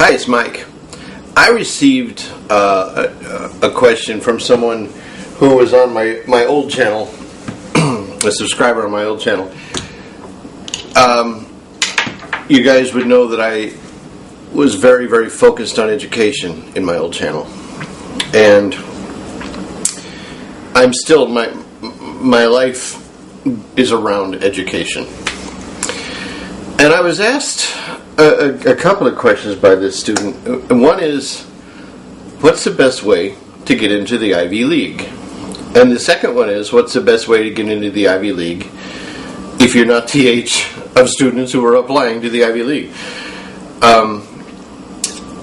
Hi, it's Mike. I received a question from someone who was on my old channel, a subscriber on my old channel. You guys would know that I was very, very focused on education in my old channel. And I'm still, my life is around education. And I was asked a couple of questions by this student. One is, what's the best way to get into the Ivy League? And the second one is, what's the best way to get into the Ivy League if you're not the age of students who are applying to the Ivy League?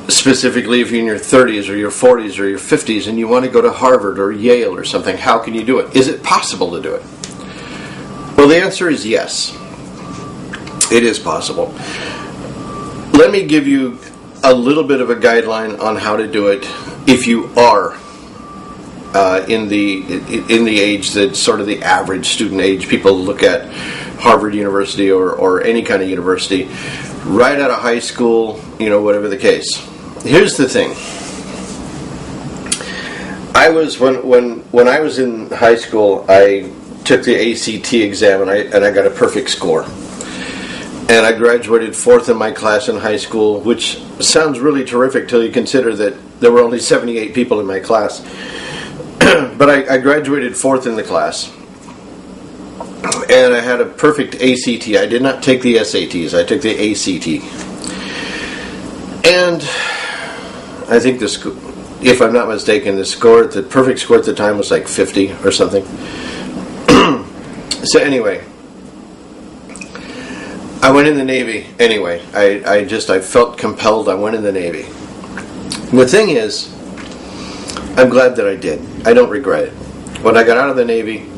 Specifically, if you're in your 30s or your 40s or your 50s and you want to go to Harvard or Yale or something, how can you do it? Is it possible to do it? Well, the answer is yes. It is possible. Let me give you a little bit of a guideline on how to do it if you are in the age that's sort of the average student age. People look at Harvard University or any kind of university right out of high school, whatever the case. Here's the thing. When I was in high school, I took the ACT exam and I got a perfect score. And I graduated 4th in my class in high school, which sounds really terrific till you consider that there were only 78 people in my class. But I graduated 4th in the class. And I had a perfect ACT. I did not take the SATs. I took the ACT. And I think if I'm not mistaken, the perfect score at the time was like 50 or something. So anyway, I went in the Navy anyway. I felt compelled. I went in the Navy. The thing is, I'm glad that I did. I don't regret it. When I got out of the Navy,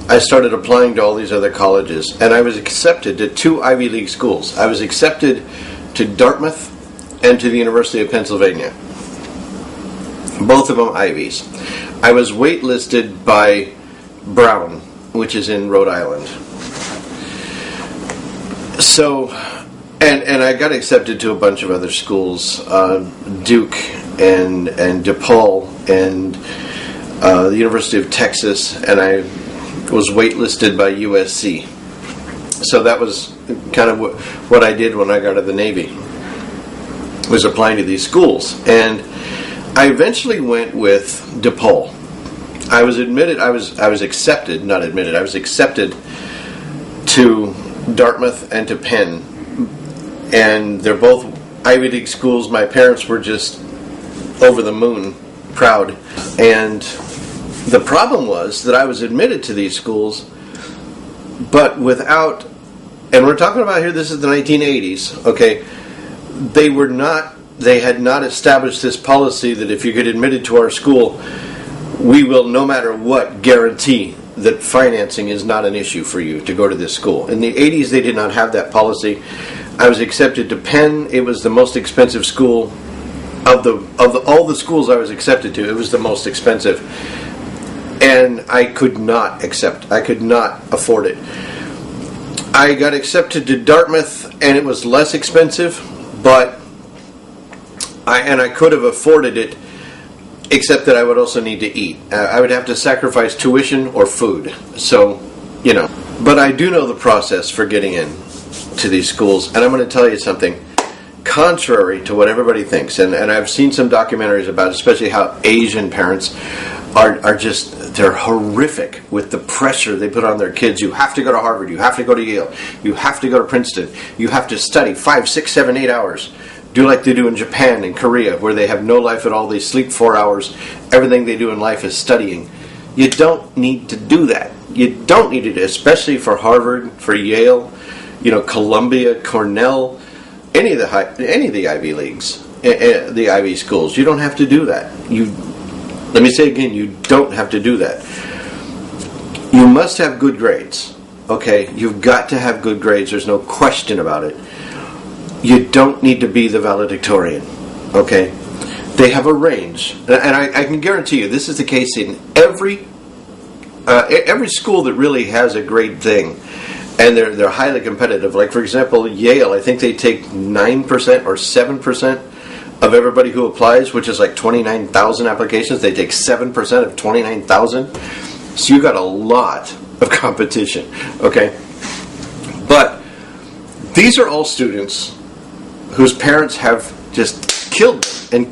I started applying to all these other colleges, and I was accepted to 2 Ivy League schools. I was accepted to Dartmouth and to the University of Pennsylvania. Both of them Ivies. I was waitlisted by Brown, which is in Rhode Island. So, and I got accepted to a bunch of other schools, Duke and DePaul and the University of Texas, and I was waitlisted by USC. So that was kind of what I did when I got out of the Navy, was applying to these schools. And I eventually went with DePaul. I was accepted to Dartmouth and to Penn, and they're both Ivy League schools. My parents were just over the moon proud. And the problem was that I was admitted to these schools, but without, and we're talking about here, this is the 1980s, okay, they had not established this policy that if you get admitted to our school, we will, no matter what, guarantee that financing is not an issue for you to go to this school. In the 80s, they did not have that policy. I was accepted to Penn. It was the most expensive school of all the schools I was accepted to. It was the most expensive, and I could not afford it. I got accepted to Dartmouth, and it was less expensive, but I could have afforded it, except that I would also need to eat. I would have to sacrifice tuition or food. So, But I do know the process for getting in to these schools, and I'm going to tell you something. Contrary to what everybody thinks, and I've seen some documentaries about especially how Asian parents are just, they're horrific with the pressure they put on their kids. You have to go to Harvard, you have to go to Yale, you have to go to Princeton, you have to study 5, 6, 7, 8 hours. Do like they do in Japan and Korea, where they have no life at all. They sleep 4 hours. Everything they do in life is studying. You don't need to do that. You don't need to do it, especially for Harvard, for Yale, Columbia, Cornell, any of the Ivy Leagues, the Ivy schools. You don't have to do that. Let me say again, you don't have to do that. You must have good grades. Okay, you've got to have good grades. There's no question about it. You don't need to be the valedictorian, okay? They have a range, and I can guarantee you this is the case in every school that really has a great thing, and they're highly competitive. Like, for example, Yale, I think they take 9% or 7% of everybody who applies, which is like 29,000 applications. They take 7% of 29,000. So you got a lot of competition, okay? But these are all students whose parents have just killed them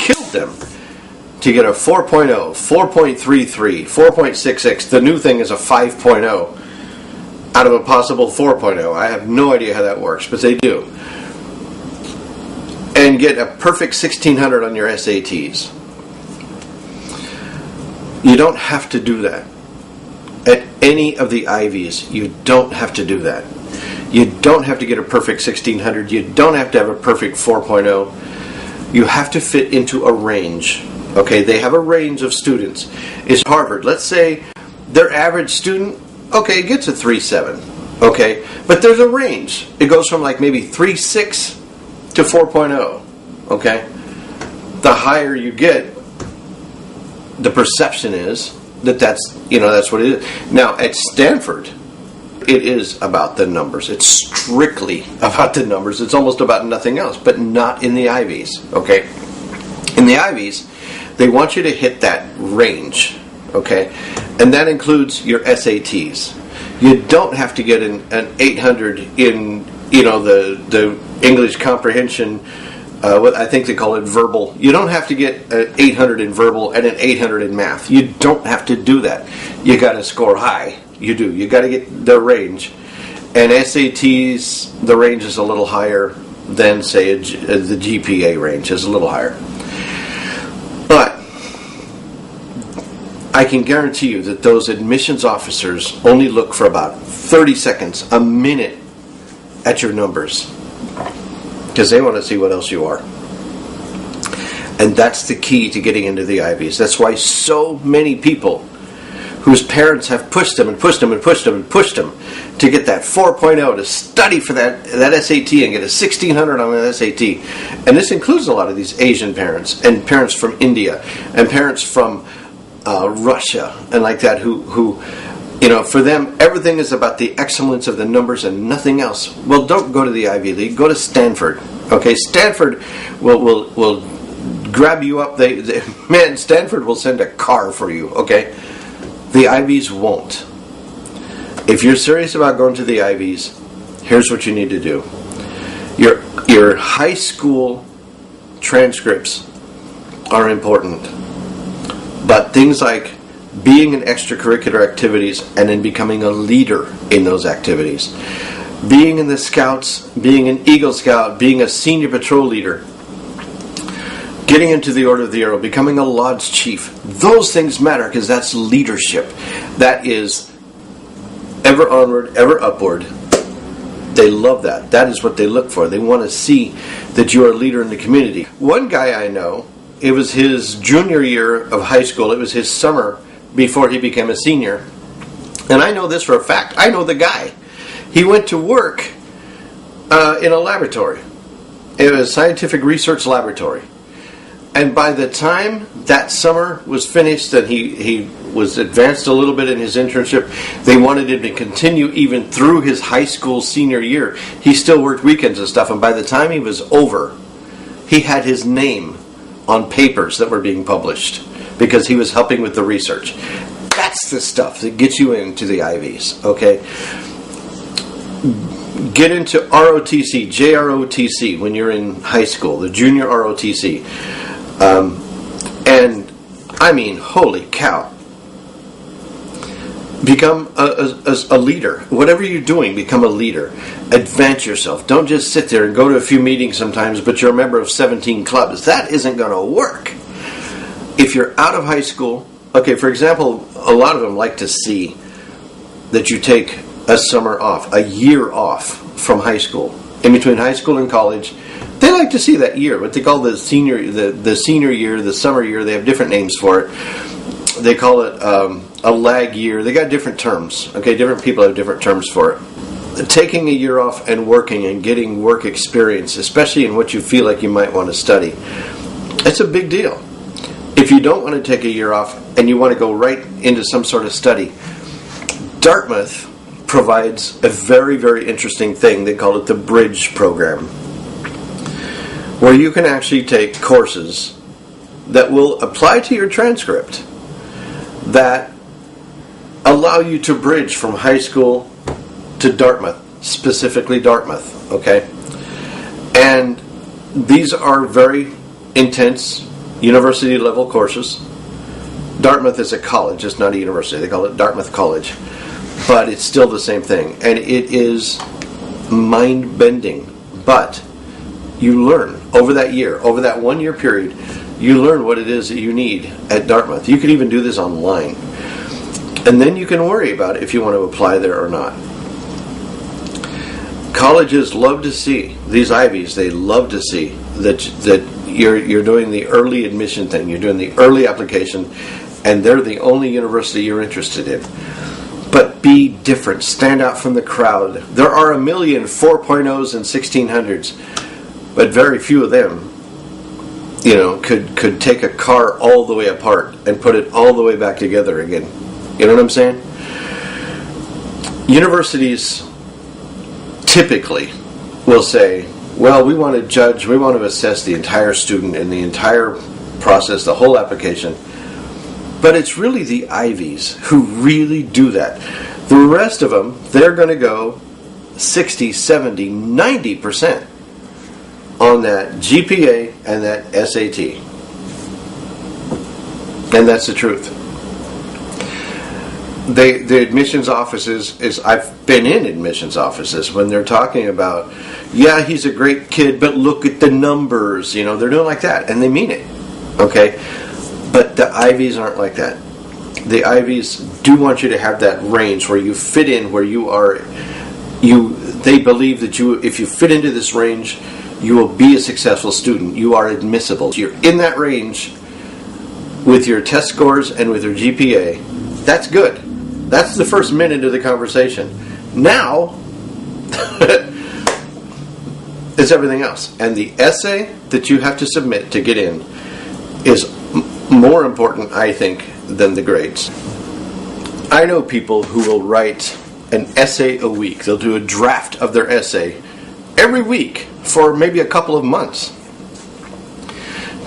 to get a 4.0, 4.33, 4.66. The new thing is a 5.0 out of a possible 4.0. I have no idea how that works, but they do. And get a perfect 1600 on your SATs. You don't have to do that. At any of the Ivies, you don't have to do that. You don't have to get a perfect 1600. You don't have to have a perfect 4.0. You have to fit into a range. Okay, they have a range of students. It's Harvard. Let's say their average student, okay, gets a 3.7. Okay, but there's a range. It goes from like maybe 3.6 to 4.0. Okay, the higher you get, the perception is that's what it is. Now at Stanford, it is about the numbers. It's strictly about the numbers. It's almost about nothing else, but not in the Ivies. Okay, in the Ivies, they want you to hit that range. Okay, and that includes your SATs. You don't have to get an 800 in the English comprehension. What I think they call it verbal. You don't have to get an 800 in verbal and an 800 in math. You don't have to do that. You got to score high. You do. You got to get the range. And SATs, the range is a little higher than, say, the GPA range is a little higher. But I can guarantee you that those admissions officers only look for about 30 seconds, a minute at your numbers, because they want to see what else you are. And that's the key to getting into the Ivies. That's why so many people whose parents have pushed them and pushed them and pushed them and pushed them to get that 4.0, to study for that SAT and get a 1600 on that SAT. And this includes a lot of these Asian parents and parents from India and parents from Russia and like that who for them everything is about the excellence of the numbers and nothing else. Well, don't go to the Ivy League. Go to Stanford. Okay, Stanford will grab you up. Man, Stanford will send a car for you. Okay, the Ivies won't. If you're serious about going to the Ivies, here's what you need to do. Your high school transcripts are important, but things like being in extracurricular activities and then becoming a leader in those activities, being in the Scouts, being an Eagle Scout, being a senior patrol leader, getting into the Order of the Arrow, becoming a lodge chief, those things matter because that's leadership. That is ever onward, ever upward. They love that. That is what they look for. They want to see that you're a leader in the community. One guy I know, it was his junior year of high school. It was his summer before he became a senior. And I know this for a fact. I know the guy. He went to work in a laboratory. It was a scientific research laboratory. And by the time that summer was finished and he was advanced a little bit in his internship, they wanted him to continue even through his high school senior year. He still worked weekends and stuff. And by the time he was over, he had his name on papers that were being published because he was helping with the research. That's the stuff that gets you into the Ivies, okay? Get into ROTC, JROTC when you're in high school, the junior ROTC. And I mean, holy cow. Become a leader. Whatever you're doing, become a leader. Advance yourself. Don't just sit there and go to a few meetings sometimes, but you're a member of 17 clubs. That isn't going to work. If you're out of high school, okay, for example, a lot of them like to see that you take a summer off, a year off from high school. In between high school and college, they like to see that year, what they call the senior year, the summer year. They have different names for it. They call it a lag year. They got different terms. Okay, different people have different terms for it. Taking a year off and working and getting work experience, especially in what you feel like you might want to study, it's a big deal. If you don't want to take a year off and you want to go right into some sort of study, Dartmouth provides a very, very interesting thing. They call it the Bridge program. where you can actually take courses that will apply to your transcript, that allow you to bridge from high school to Dartmouth, specifically Dartmouth, okay? And these are very intense university level courses. Dartmouth is a college, it's not a university. They call it Dartmouth College. But it's still the same thing. And it is mind-bending. But you learn over that year, over that 1 year period, you learn what it is that you need at Dartmouth. You can even do this online. And then you can worry about if you want to apply there or not. Colleges love to see, these Ivies, they love to see that you're doing the early admission thing, you're doing the early application, and they're the only university you're interested in. But be different, stand out from the crowd. There are a million 4.0s and 1600s, but very few of them, could take a car all the way apart and put it all the way back together again. You know what I'm saying? Universities typically will say, well, we want to judge, we want to assess the entire student and the entire process, the whole application. But it's really the Ivies who really do that. The rest of them, they're going to go 60, 70, 90% on that GPA and that SAT. And that's the truth. The admissions offices, I've been in admissions offices when they're talking about, yeah, he's a great kid, but look at the numbers. They're doing like that, and they mean it. Okay? But the Ivies aren't like that. The Ivies do want you to have that range where you fit in, where you are, they believe that if you fit into this range, you will be a successful student. You are admissible. You're in that range with your test scores and with your GPA. That's good. That's the first minute of the conversation. Now, it's everything else. And the essay that you have to submit to get in is more important, I think, than the grades. I know people who will write an essay a week. They'll do a draft of their essay every week for maybe a couple of months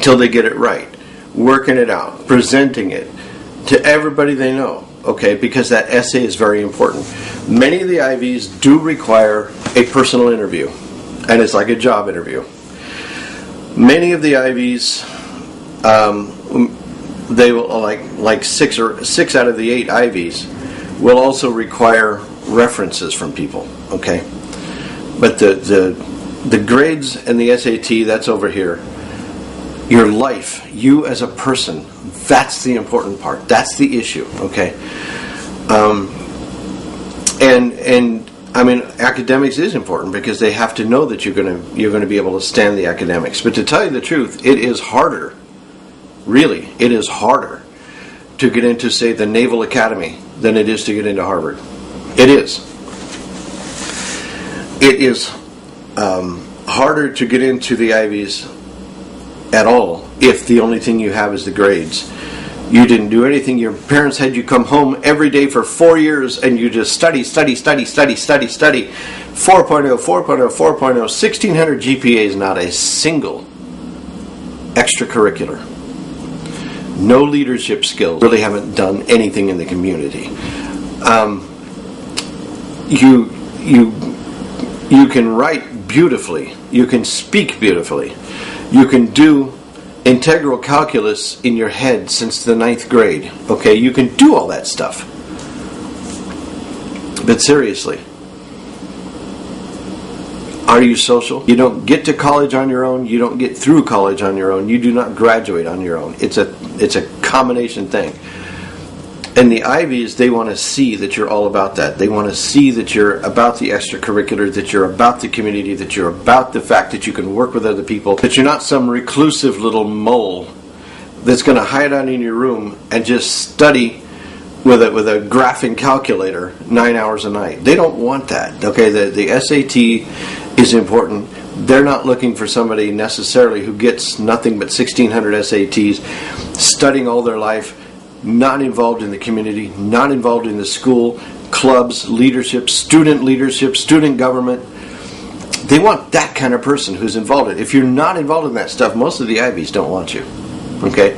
till they get it right, working it out, presenting it to everybody they know, okay, because that essay is very important. Many of the Ivies do require a personal interview, and it's like a job interview. Many of the Ivies, they will, like 6 out of the 8 Ivies will also require references from people, okay? But the grades and the SAT, that's over here. Your life, you as a person, that's the important part. That's the issue, okay? And I mean, academics is important because they have to know that you're going to be able to stand the academics. But to tell you the truth, it is harder. Really, it is harder to get into, say, the Naval Academy than it is to get into Harvard. It is. It is harder to get into the Ivies at all if the only thing you have is the grades. You didn't do anything. Your parents had you come home every day for 4 years and you just study. 4.0, 4.0, 4.0, 1600 GPAs, not a single extracurricular. No leadership skills. Really haven't done anything in the community. You can write beautifully. You can speak beautifully. You can do integral calculus in your head since the 9th grade. Okay, you can do all that stuff. But seriously, are you social? You don't get to college on your own. You don't get through college on your own. You do not graduate on your own. It's a combination thing. And the Ivies, they want to see that you're all about that. They want to see that you're about the extracurricular, that you're about the community, that you're about the fact that you can work with other people, that you're not some reclusive little mole that's going to hide out in your room and just study with a graphing calculator 9 hours a night. They don't want that. Okay, the SAT is important. They're not looking for somebody necessarily who gets nothing but 1600 SATs, studying all their life, not involved in the community, not involved in the school, clubs, leadership, student government. They want that kind of person who's involved in it. If you're not involved in that stuff, most of the Ivies don't want you. Okay?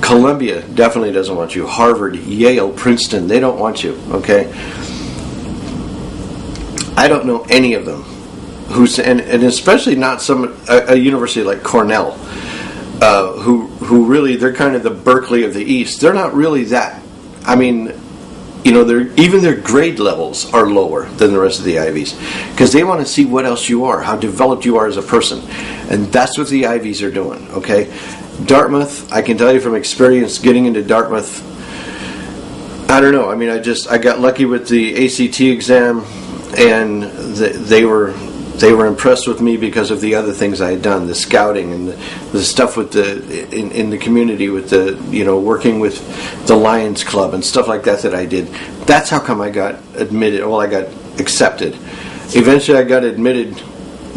Columbia definitely doesn't want you. Harvard, Yale, Princeton, they don't want you. Okay? I don't know any of them and especially not a university like Cornell, who really, they're kind of the Berkeley of the East. They're not really that. I mean, even their grade levels are lower than the rest of the Ivies because they want to see what else you are, how developed you are as a person, and that's what the Ivies are doing. Okay, Dartmouth, I can tell you from experience, getting into Dartmouth, I don't know. I mean, I got lucky with the ACT exam, and they were impressed with me because of the other things I had done, the scouting and the stuff with in the community with working with the Lions Club and stuff like that I did. That's how come I got admitted. Well, I got accepted. Eventually, I got admitted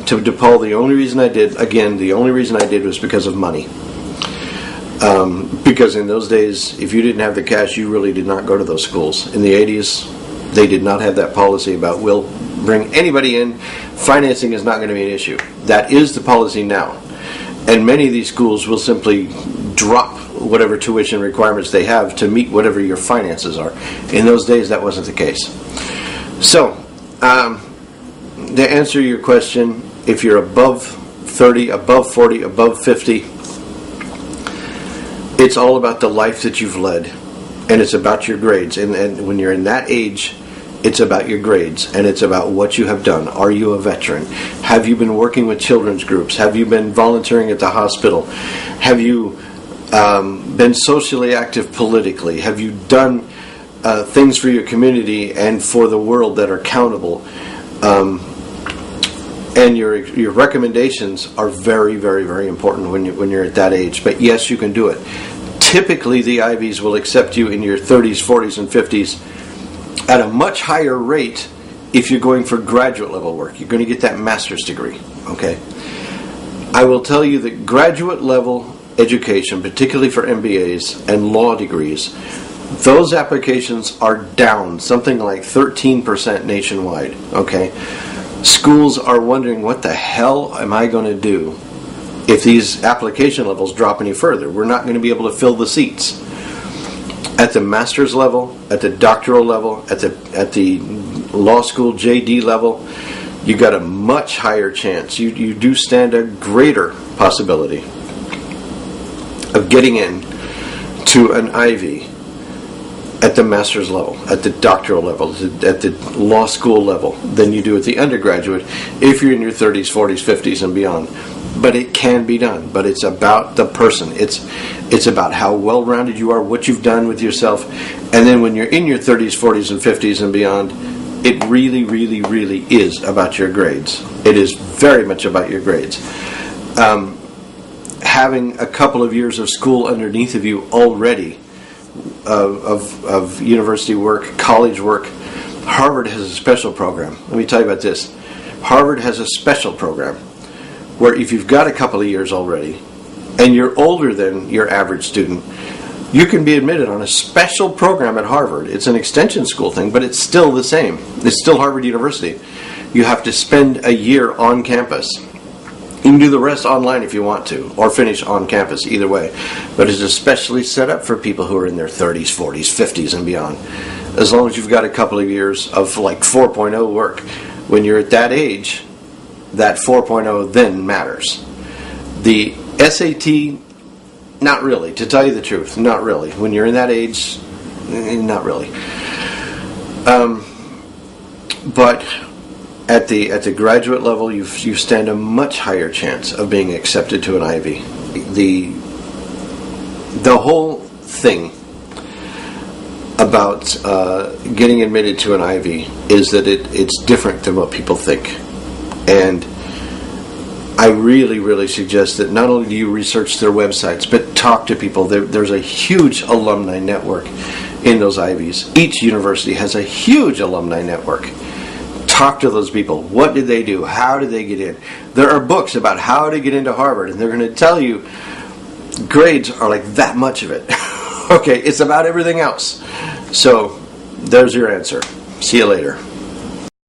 to DePaul. The only reason I did was because of money. Because in those days, if you didn't have the cash, you really did not go to those schools. In the 80s, they did not have that policy about we'll bring anybody in. Financing is not going to be an issue. That is the policy now. And many of these schools will simply drop whatever tuition requirements they have to meet whatever your finances are. In those days, that wasn't the case. So, to answer your question, if you're above 30, above 40, above 50, it's all about the life that you've led, and it's about your grades. And when you're in that age, it's about your grades, and it's about what you have done. Are you a veteran? Have you been working with children's groups? Have you been volunteering at the hospital? Have you been socially active politically? Have you done things for your community and for the world that are countable? And your recommendations are very, very, very important when you're at that age. But yes, you can do it. Typically, the Ivies will accept you in your 30s, 40s, and 50s at a much higher rate if you're going for graduate level work. You're going to get that master's degree. Okay. I will tell you that graduate level education, particularly for MBAs and law degrees, those applications are down something like 13% nationwide. Okay. Schools are wondering, what the hell am I going to do if these application levels drop any further? We're not going to be able to fill the seats. At the master's level, at the doctoral level, at the law school JD level, you got a much higher chance. You do stand a greater possibility of getting in to an Ivy at the master's level, at the doctoral level, at the law school level, than you do at the undergraduate if you're in your 30s, 40s, 50s, and beyond. But it can be done. But it's about the person. It's about how well-rounded you are, what you've done with yourself, and then when you're in your 30s, 40s, and 50s and beyond, it really, really, really is about your grades. It is very much about your grades. Having a couple of years of school underneath of you already, of university work, college work, Harvard has a special program. Let me tell you about this. Harvard has a special program where if you've got a couple of years already and you're older than your average student, you can be admitted on a special program at Harvard. It's an extension school thing, but it's still the same. It's still Harvard University. You have to spend a year on campus. You can do the rest online if you want to, or finish on campus, either way. But it's especially set up for people who are in their 30s, 40s, 50s, and beyond. As long as you've got a couple of years of like 4.0 work. When you're at that age, that 4.0 then matters. The SAT, not really. To tell you the truth, not really. When you're in that age, not really. But at the graduate level, you stand a much higher chance of being accepted to an Ivy. The whole thing about getting admitted to an Ivy is that it's different than what people think. And I really, really suggest that not only do you research their websites, but talk to people. There's a huge alumni network in those Ivies. Each university has a huge alumni network. Talk to those people. What did they do? How did they get in? There are books about how to get into Harvard, and they're going to tell you grades are like that much of it. Okay, it's about everything else. So, there's your answer. See you later.